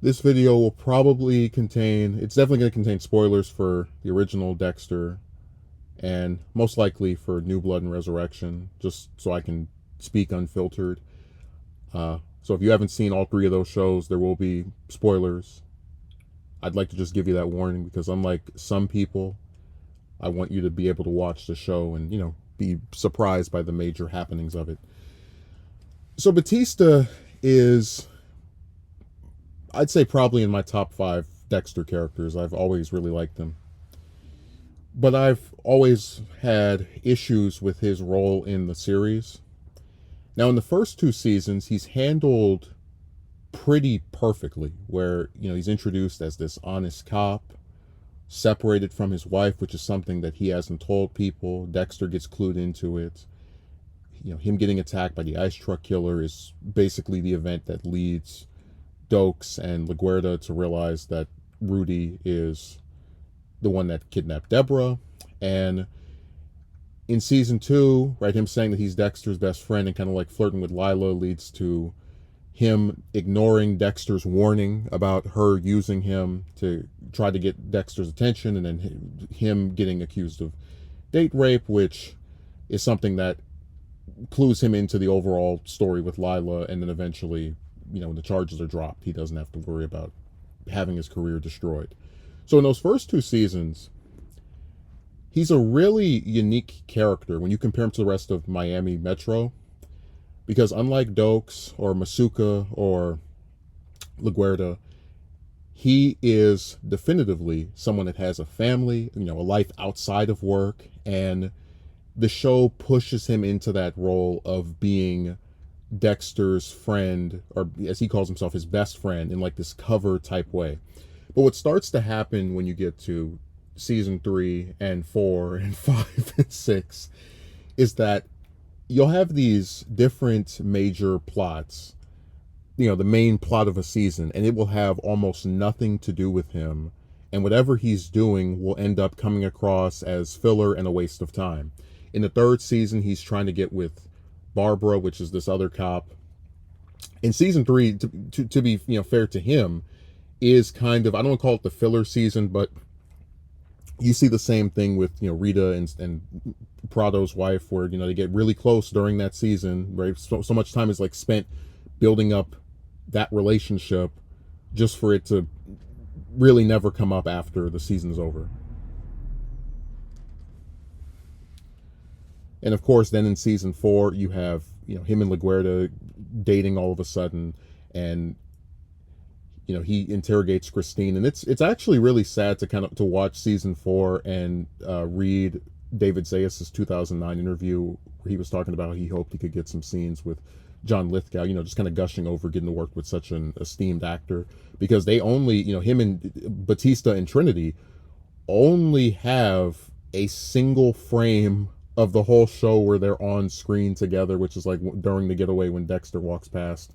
This video will probably contain, it's definitely going to contain spoilers for the original Dexter and most likely for New Blood and Resurrection, just so I can speak unfiltered. So if you haven't seen all three of those shows, there will be spoilers. I'd like to just give you that warning because unlike some people, I want you to be able to watch the show and, be surprised by the major happenings of it. So Batista is, I'd say, probably in my top five Dexter characters. I've always really liked him. But I've always had issues with his role in the series. Now, in the first two seasons, he's handled pretty perfectly, where, he's introduced as this honest cop, separated from his wife, which is something that he hasn't told people. Dexter gets clued into it. Him getting attacked by the ice truck killer is basically the event that leads Dokes and LaGuerta to realize that Rudy is the one that kidnapped Deborah. And in season two, right, him saying that he's Dexter's best friend and kind of like flirting with Lila leads to him ignoring Dexter's warning about her using him to try to get Dexter's attention, and then him getting accused of date rape, which is something that clues him into the overall story with Lila, and then eventually, when the charges are dropped, he doesn't have to worry about having his career destroyed. So in those first two seasons, he's a really unique character when you compare him to the rest of Miami Metro, because unlike Dokes or Masuka or LaGuerta, he is definitively someone that has a family, a life outside of work, and the show pushes him into that role of being Dexter's friend, or as he calls himself, his best friend, in like this cover type way. But what starts to happen when you get to season 3 and 4 and 5 and 6 is that you'll have these different major plots, the main plot of a season, and it will have almost nothing to do with him. And whatever he's doing will end up coming across as filler and a waste of time. In the third season, he's trying to get with Barbara, which is this other cop. In season 3, to be fair to him, is kind of, I don't want to call it the filler season, but you see the same thing with Rita and Prado's wife, where they get really close during that season, right? So much time is like spent building up that relationship just for it to really never come up after the season's over. And of course, then in season 4, you have him and LaGuerta dating all of a sudden, and he interrogates Christine, and it's actually really sad to kind of to watch season 4 and read David Zayas' 2009 interview where he was talking about how he hoped he could get some scenes with John Lithgow, just kind of gushing over getting to work with such an esteemed actor, because they only, him and Batista and Trinity only have a single frame of the whole show where they're on screen together, which is like during the getaway when Dexter walks past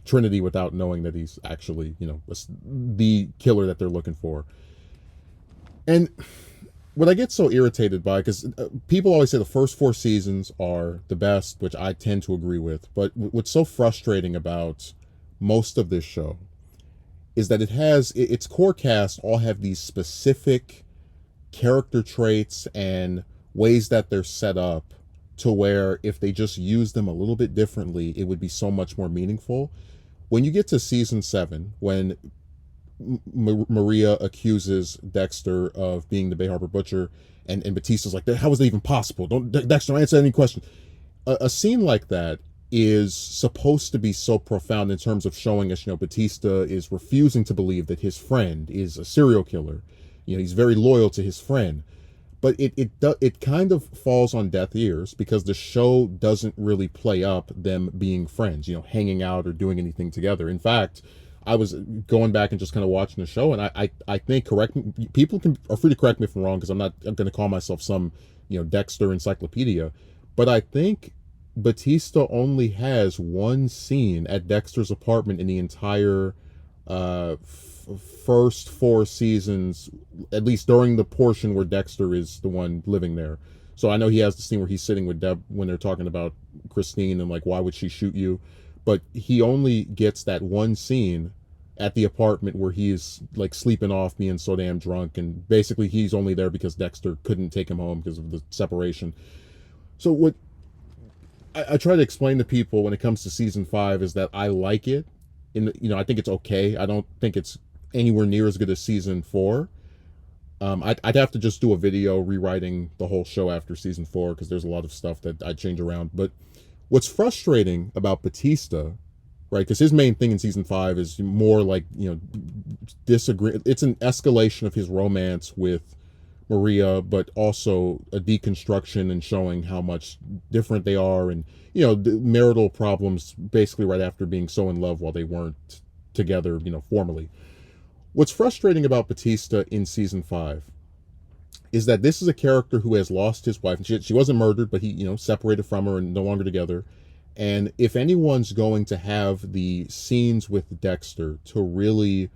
Trinity without knowing that he's actually, the killer that they're looking for. And what I get so irritated by, because people always say the first 4 seasons are the best, which I tend to agree with, but what's so frustrating about most of this show is that it has, its core cast all have these specific character traits and ways that they're set up to where if they just use them a little bit differently, it would be so much more meaningful. When you get to season 7, when Maria accuses Dexter of being the Bay Harbor Butcher, and Batista's like, how is that even possible? Don't, Dexter, answer any question. A scene like that is supposed to be so profound in terms of showing us, Batista is refusing to believe that his friend is a serial killer. He's very loyal to his friend. But it kind of falls on deaf ears because the show doesn't really play up them being friends, hanging out or doing anything together. In fact, I was going back and just kind of watching the show, and I think, correct me, people are free to correct me if I'm wrong, because I'm going to call myself some Dexter encyclopedia, but I think Batista only has one scene at Dexter's apartment in the entire first 4 seasons, at least during the portion where Dexter is the one living there. So I know he has the scene where he's sitting with Deb when they're talking about Christine and like, why would she shoot you? But he only gets that one scene at the apartment where he's like sleeping off, being so damn drunk, and basically he's only there because Dexter couldn't take him home because of the separation. So what I try to explain to people when it comes to season 5 is that I like it. I think it's okay. I don't think it's anywhere near as good as season 4. I'd have to just do a video rewriting the whole show after season 4 because there's a lot of stuff that I'd change around. But what's frustrating about Batista, right? Because his main thing in season 5 is more like, disagree. It's an escalation of his romance with Maria, but also a deconstruction and showing how much different they are, and the marital problems basically right after being so in love while they weren't together, formally. What's frustrating about Batista in season 5 is that this is a character who has lost his wife. She wasn't murdered, but he, separated from her and no longer together. And if anyone's going to have the scenes with Dexter to really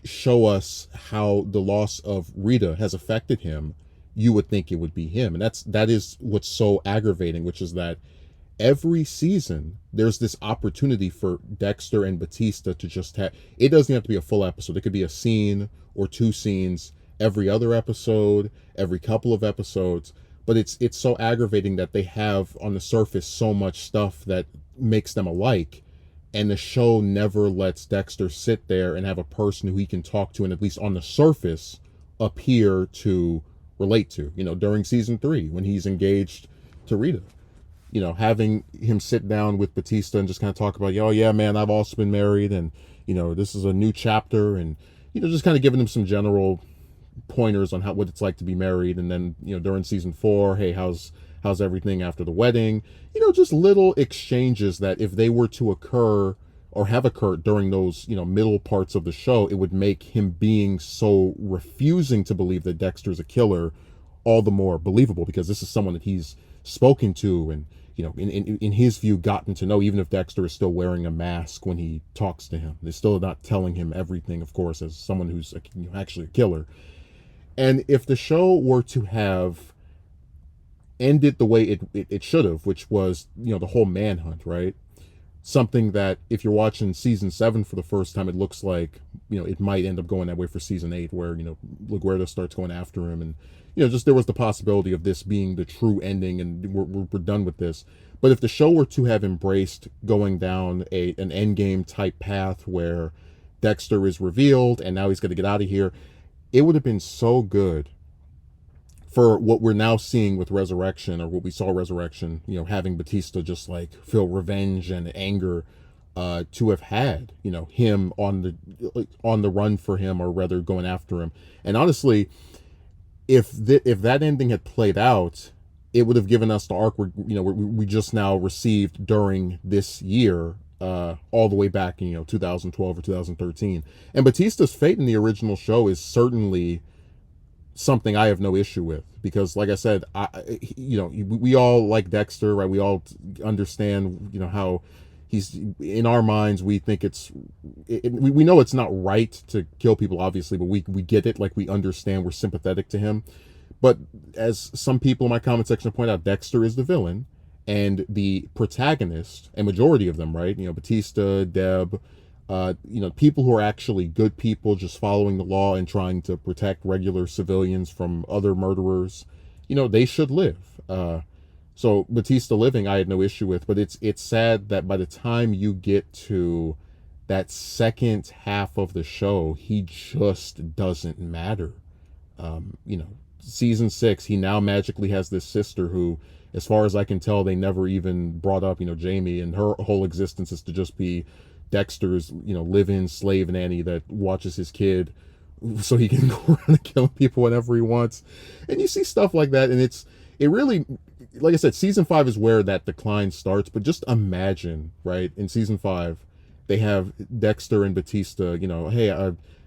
show us how the loss of Rita has affected him, you would think it would be him. And that is what's so aggravating, which is that every season there's this opportunity for Dexter and Batista to just have, it doesn't have to be a full episode. It could be a scene or 2 scenes every other episode, every couple of episodes. But it's so aggravating that they have on the surface so much stuff that makes them alike, and the show never lets Dexter sit there and have a person who he can talk to and at least on the surface appear to relate to. During season 3 when he's engaged to Rita, having him sit down with Batista and just kind of talk about, oh yeah, man, I've also been married, and this is a new chapter, and just kind of giving him some general pointers on what it's like to be married. And then during season 4, hey, how's everything after the wedding? Just little exchanges that if they were to occur or have occurred during those middle parts of the show, it would make him being so refusing to believe that Dexter's a killer all the more believable, because this is someone that he's spoken to and in his view gotten to know, even if Dexter is still wearing a mask when he talks to him. They're still not telling him everything, of course, as someone who's actually a killer. And if the show were to have ended the way it should have, which was the whole manhunt, right? Something that if you're watching season 7 for the first time, it looks like it might end up going that way for season 8, where LaGuardia starts going after him, and just there was the possibility of this being the true ending, and we're done with this. But if the show were to have embraced going down an endgame type path where Dexter is revealed and now he's going to get out of here, it would have been so good for what we're now seeing with Resurrection, or what we saw Resurrection, having Batista just like feel revenge and anger, to have had, him on the run for him, or rather going after him. And honestly, if that ending had played out, it would have given us the arc we just now received during this year, all the way back in 2012 or 2013. And Batista's fate in the original show is certainly something I have no issue with, because like I said, we all like Dexter, right? We all understand how he's, in our minds, we think we know it's not right to kill people, obviously, but we get it, like we understand, we're sympathetic to him. But as some people in my comment section point out, Dexter is the villain, and the protagonist, and majority of them, right? Batista, Deb, people who are actually good people, just following the law and trying to protect regular civilians from other murderers, they should live. So Batista living, I had no issue with, but it's sad that by the time you get to that second half of the show, he just doesn't matter. Season 6, he now magically has this sister who, as far as I can tell, they never even brought up, Jamie, and her whole existence is to just be Dexter's, live-in slave nanny that watches his kid so he can go around and kill people whenever he wants. And you see stuff like that, and it really, like I said, season 5 is where that decline starts. But just imagine, right, in season 5, they have Dexter and Batista, hey,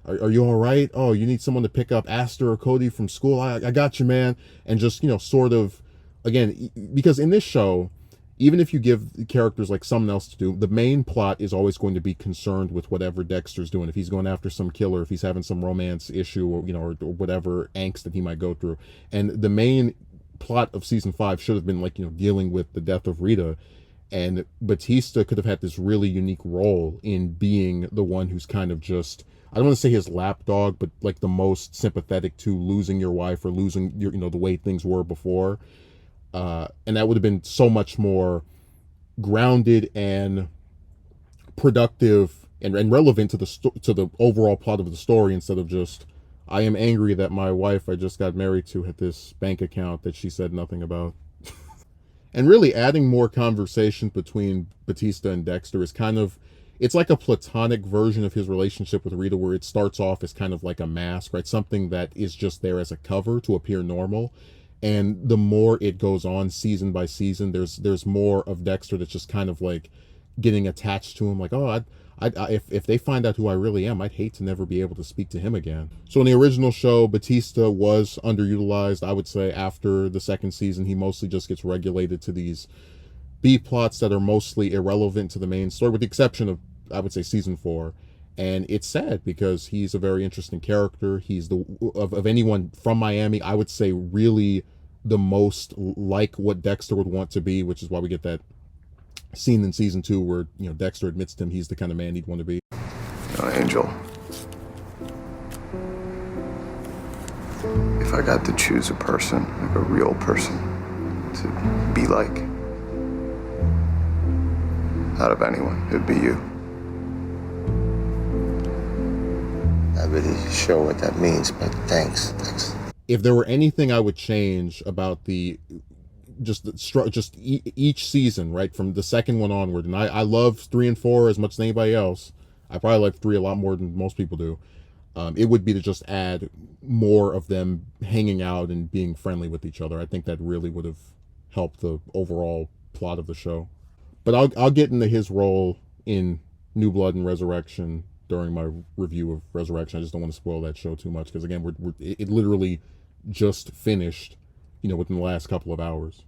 are you all right? Oh, you need someone to pick up Aster or Cody from school? I got you, man. And just, sort of, again, because in this show, even if you give characters like something else to do, the main plot is always going to be concerned with whatever Dexter's doing. If he's going after some killer, if he's having some romance issue, or or whatever angst that he might go through. And the main plot of season 5 should have been like dealing with the death of Rita. And Batista could have had this really unique role in being the one who's kind of just, I don't want to say his lapdog, but like the most sympathetic to losing your wife or losing your, the way things were before. And that would have been so much more grounded and productive and relevant to the overall plot of the story, instead of just, I am angry that my wife I just got married to had this bank account that she said nothing about. And really adding more conversation between Batista and Dexter is kind of, it's like a platonic version of his relationship with Rita, where it starts off as kind of like a mask, right? Something that is just there as a cover to appear normal. And the more it goes on season by season, there's more of Dexter that's just kind of like getting attached to him, like, oh, if they find out who I really am, I'd hate to never be able to speak to him again. So in the original show, Batista was underutilized. I would say after the second season, he mostly just gets regulated to these B plots that are mostly irrelevant to the main story, with the exception of, I would say, season 4. And it's sad because he's a very interesting character. He's of anyone from Miami, I would say really the most like what Dexter would want to be, which is why we get that scene in season 2 where Dexter admits to him he's the kind of man he'd want to be. Angel, if I got to choose a person, like a real person, to be like, out of anyone, it'd be you. Not really sure what that means, but thanks. If there were anything I would change about each season, right, from the second one onward, and I love 3 and 4 as much as anybody else. I probably like 3 a lot more than most people do. It would be to just add more of them hanging out and being friendly with each other. I think that really would have helped the overall plot of the show. But I'll get into his role in New Blood and Resurrection during my review of Resurrection. I just don't want to spoil that show too much because, again, it literally just finished, within the last couple of hours.